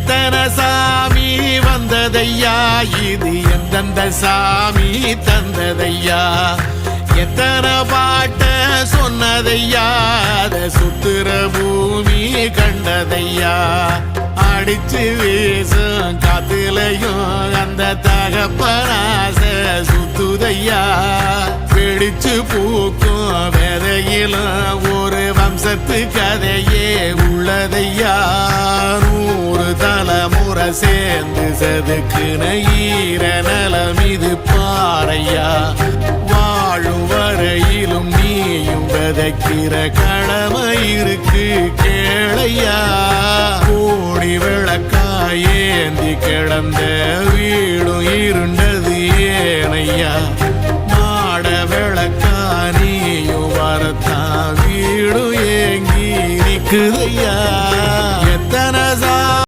எத்தனை சாமி வந்ததையா, இது எந்தெந்த சாமி தந்ததையா, எத்தனை பாட்ட சொன்னதையா, அத சுத்துற பூமி கண்டதையா, அடிச்சு வீசும் காத்துலையும் அந்த தகப்பனாச சுத்துதையா, பிடிச்சு பூக்கும் விதையிலும் ஒரு வம்சத்து கதையே உள்ளதையா, 100 தலைமுறை சேர்ந்து செதுக்குன ஈர நலம் இது பாறையா, வாழும் வரையிலும் நீயும் விதைக்கிற கடமை இருக்கு கேளையா, கோடி விளக்காயேந்தி கிடந்த வீடும் இருண்டது ஏனையா, மாட விளக்கா நீயும் வரத்தான் வீடும் ஏங்கி நிக்குதையா.